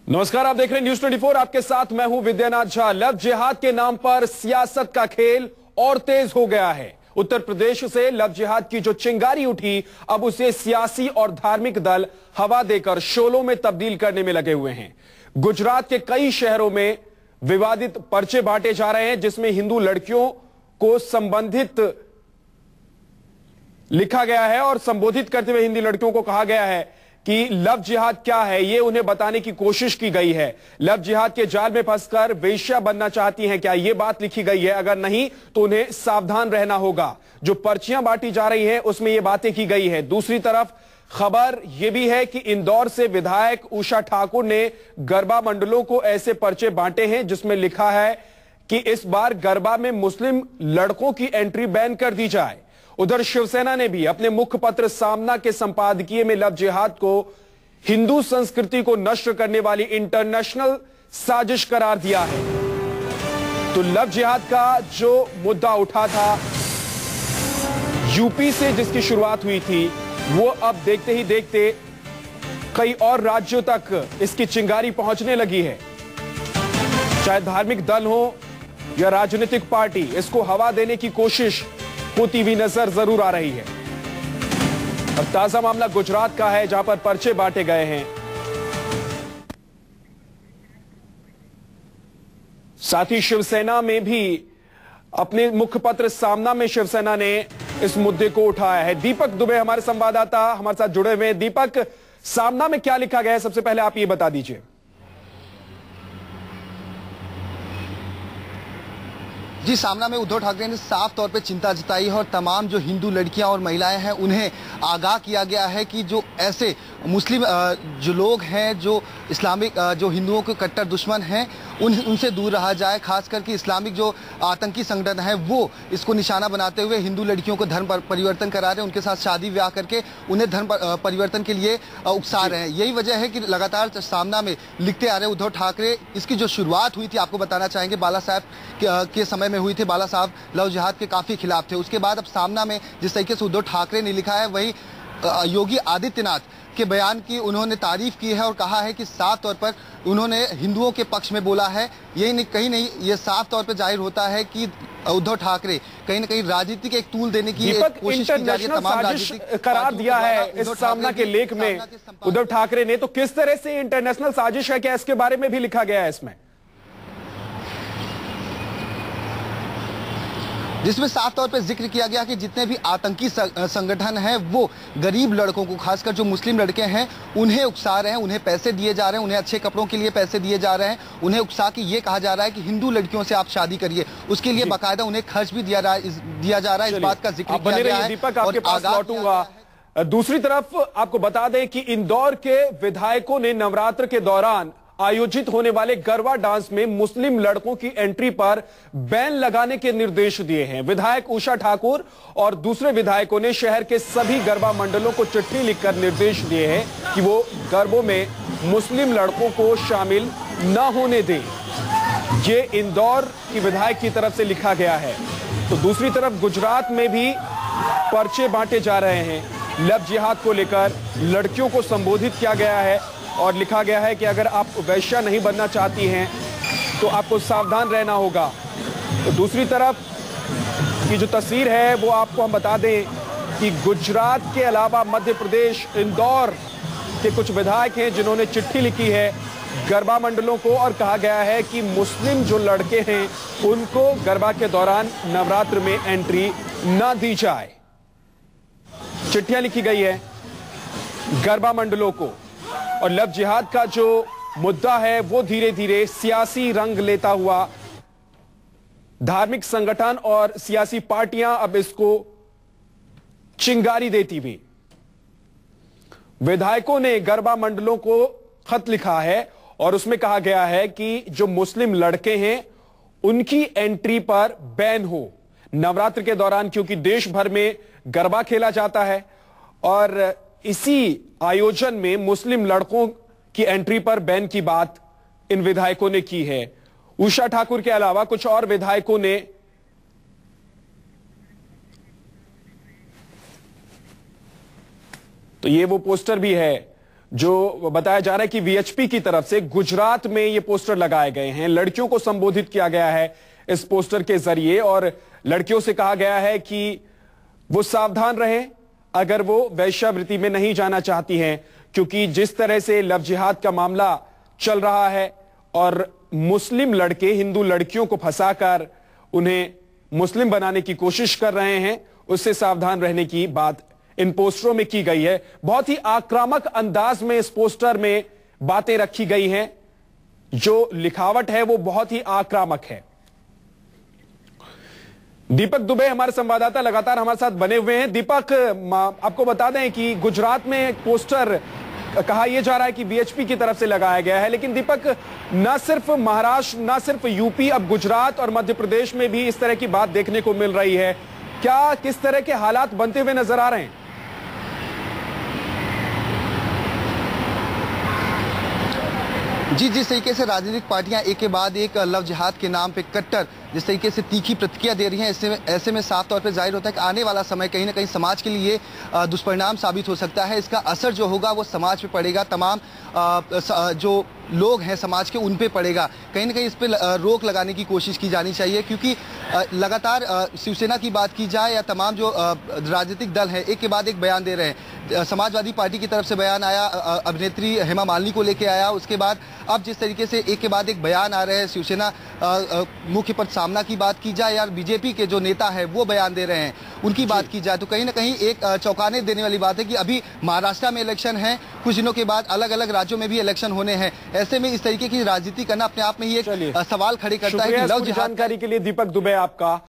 नमस्कार, आप देख रहे हैं न्यूज 24। आपके साथ मैं हूं विद्यानाथ झा। लव जिहाद के नाम पर सियासत का खेल और तेज हो गया है। उत्तर प्रदेश से लव जिहाद की जो चिंगारी उठी, अब उसे सियासी और धार्मिक दल हवा देकर शोलों में तब्दील करने में लगे हुए हैं। गुजरात के कई शहरों में विवादित पर्चे बांटे जा रहे हैं, जिसमें हिंदू लड़कियों को संबंधित लिखा गया है और संबोधित करते हुए हिंदी लड़कियों को कहा गया है कि लव जिहाद क्या है, यह उन्हें बताने की कोशिश की गई है। लव जिहाद के जाल में फंसकर वेश्या बनना चाहती हैं क्या, यह बात लिखी गई है। अगर नहीं तो उन्हें सावधान रहना होगा। जो पर्चियां बांटी जा रही हैं उसमें यह बातें की गई है। दूसरी तरफ खबर यह भी है कि इंदौर से विधायक उषा ठाकुर ने गरबा मंडलों को ऐसे पर्चे बांटे हैं जिसमें लिखा है कि इस बार गरबा में मुस्लिम लड़कों की एंट्री बैन कर दी जाए। उधर शिवसेना ने भी अपने मुखपत्र सामना के संपादकीय में लव जिहाद को हिंदू संस्कृति को नष्ट करने वाली इंटरनेशनल साजिश करार दिया है। तो लव जिहाद का जो मुद्दा उठा था यूपी से, जिसकी शुरुआत हुई थी, वो अब देखते ही देखते कई और राज्यों तक इसकी चिंगारी पहुंचने लगी है। चाहे धार्मिक दल हो या राजनीतिक पार्टी, इसको हवा देने की कोशिश होती हुई नजर जरूर आ रही है। और ताजा मामला गुजरात का है, जहां पर पर्चे बांटे गए हैं। साथ ही शिवसेना में भी अपने मुखपत्र सामना में शिवसेना ने इस मुद्दे को उठाया है। दीपक दुबे हमारे संवाददाता हमारे साथ जुड़े हुए हैं। दीपक, सामना में क्या लिखा गया है, सबसे पहले आप ये बता दीजिए। जी, सामना में उद्धव ठाकरे ने साफ तौर पे चिंता जताई है और तमाम जो हिंदू लड़कियां और महिलाएं हैं उन्हें आगाह किया गया है कि जो ऐसे मुस्लिम जो लोग हैं, जो इस्लामिक जो हिंदुओं के कट्टर दुश्मन हैं, उनसे दूर रहा जाए। खास करके इस्लामिक जो आतंकी संगठन है वो इसको निशाना बनाते हुए हिंदू लड़कियों को धर्म परिवर्तन करा रहे हैं, उनके साथ शादी ब्याह करके उन्हें धर्म परिवर्तन के लिए उकसा रहे हैं। यही वजह है कि लगातार सामना में लिखते आ रहे उद्धव ठाकरे। इसकी जो शुरुआत हुई थी, आपको बताना चाहेंगे, बाला साहब के समय में हुई थी। बाला साहब लव जिहाद के काफी खिलाफ थे। उसके बाद अब सामना में जिस तरीके से उद्धव ठाकरे ने लिखा है, वही योगी आदित्यनाथ के बयान की उन्होंने तारीफ की है और कहा है कि साफ तौर पर उन्होंने हिंदुओं के पक्ष में बोला है। यही नहीं, कहीं नहीं, ये साफ तौर पर जाहिर होता है कि उद्धव ठाकरे कहीं ना कहीं राजनीति के एक टूल देने की कोशिश की जा रही है। तमाम राजनीतिक करार दिया है इस सामना के लेख में उद्धव ठाकरे ने। तो किस तरह से इंटरनेशनल साजिश है, क्या इसके बारे में भी लिखा गया है इसमें? जिसमें साफ तौर पर जिक्र किया गया कि जितने भी आतंकी संगठन हैं वो गरीब लड़कों को, खासकर जो मुस्लिम लड़के हैं, उन्हें उकसा रहे हैं, उन्हें पैसे दिए जा रहे हैं, उन्हें अच्छे कपड़ों के लिए पैसे दिए जा रहे हैं, उन्हें उकसा के ये कहा जा रहा है कि हिंदू लड़कियों से आप शादी करिए। उसके लिए बाकायदा उन्हें खर्च भी दिया जा रहा है। इस बात का जिक्र किया गया है। दीपक, आपके पास लौटूंगा। दूसरी तरफ आपको बता दें कि इंदौर के विधायकों ने नवरात्र के दौरान आयोजित होने वाले गरबा डांस में मुस्लिम लड़कों की एंट्री पर बैन लगाने के निर्देश दिए हैं। विधायक उषा ठाकुर और दूसरे विधायकों ने शहर के सभी गरबा मंडलों को चिट्ठी लिखकर निर्देश दिए हैं कि वो गरबों में मुस्लिम लड़कों को शामिल न होने दें। ये इंदौर की विधायक की तरफ से लिखा गया है। तो दूसरी तरफ गुजरात में भी पर्चे बांटे जा रहे हैं। लव जिहाद को लेकर लड़कियों को संबोधित किया गया है और लिखा गया है कि अगर आप वैश्या नहीं बनना चाहती हैं तो आपको सावधान रहना होगा। तो दूसरी तरफ की जो तस्वीर है वो आपको हम बता दें कि गुजरात के अलावा मध्य प्रदेश, इंदौर के कुछ विधायक हैं जिन्होंने चिट्ठी लिखी है गरबा मंडलों को और कहा गया है कि मुस्लिम जो लड़के हैं उनको गरबा के दौरान नवरात्र में एंट्री ना दी जाए। चिट्ठियां लिखी गई है गरबा मंडलों को। और लव जिहाद का जो मुद्दा है वो धीरे धीरे सियासी रंग लेता हुआ धार्मिक संगठन और सियासी पार्टियां अब इसको चिंगारी देती हुई। विधायकों ने गरबा मंडलों को खत लिखा है और उसमें कहा गया है कि जो मुस्लिम लड़के हैं उनकी एंट्री पर बैन हो नवरात्र के दौरान, क्योंकि देश भर में गरबा खेला जाता है और इसी आयोजन में मुस्लिम लड़कों की एंट्री पर बैन की बात इन विधायकों ने की है। उषा ठाकुर के अलावा कुछ और विधायकों ने तो ये वो पोस्टर भी है जो बताया जा रहा है कि वीएचपी की तरफ से गुजरात में ये पोस्टर लगाए गए हैं। लड़कियों को संबोधित किया गया है इस पोस्टर के जरिए और लड़कियों से कहा गया है कि वो सावधान रहें अगर वो वैश्यावृत्ति में नहीं जाना चाहती हैं, क्योंकि जिस तरह से लव जिहाद का मामला चल रहा है और मुस्लिम लड़के हिंदू लड़कियों को फंसाकर उन्हें मुस्लिम बनाने की कोशिश कर रहे हैं, उससे सावधान रहने की बात इन पोस्टरों में की गई है। बहुत ही आक्रामक अंदाज में इस पोस्टर में बातें रखी गई हैं। जो लिखावट है वो बहुत ही आक्रामक है। दीपक दुबे हमारे संवाददाता लगातार हमारे साथ बने हुए हैं। दीपक, आपको बता दें कि गुजरात में एक पोस्टर कहा यह जा रहा है कि वीएचपी की तरफ से लगाया गया है, लेकिन दीपक न सिर्फ महाराष्ट्र, न सिर्फ यूपी, अब गुजरात और मध्य प्रदेश में भी इस तरह की बात देखने को मिल रही है। क्या किस तरह के हालात बनते हुए नजर आ रहे हैं? जी, जिस तरीके से राजनीतिक पार्टियां एक के बाद एक लव जिहाद के नाम पे कट्टर जिस तरीके से तीखी प्रतिक्रिया दे रही हैं, ऐसे में साफ तौर पे जाहिर होता है कि आने वाला समय कहीं ना कहीं समाज के लिए दुष्परिणाम साबित हो सकता है। इसका असर जो होगा वो समाज पे पड़ेगा, तमाम जो लोग हैं समाज के उन पे पड़ेगा। कहीं ना कहीं इस पे रोक लगाने की कोशिश की जानी चाहिए, क्योंकि लगातार शिवसेना की बात की जाए या तमाम जो राजनीतिक दल है एक के बाद एक बयान दे रहे हैं। समाजवादी पार्टी की तरफ से बयान आया, अभिनेत्री हेमा मालिनी को लेके आया, उसके बाद अब जिस तरीके से एक के बाद एक बयान आ रहे हैं, शिवसेना मुख्य पद सामना की बात की जाए या बीजेपी के जो नेता है वो बयान दे रहे हैं, उनकी बात की जाए, तो कहीं ना कहीं एक चौंकाने देने वाली बात है कि अभी महाराष्ट्र में इलेक्शन है, कुछ दिनों के बाद अलग अलग राज्यों में भी इलेक्शन होने हैं। ऐसे में इस तरीके की राजनीति करना अपने आप में ही एक सवाल खड़े करता है कि लव जिहाद। जानकारी के लिए दीपक दुबे आपका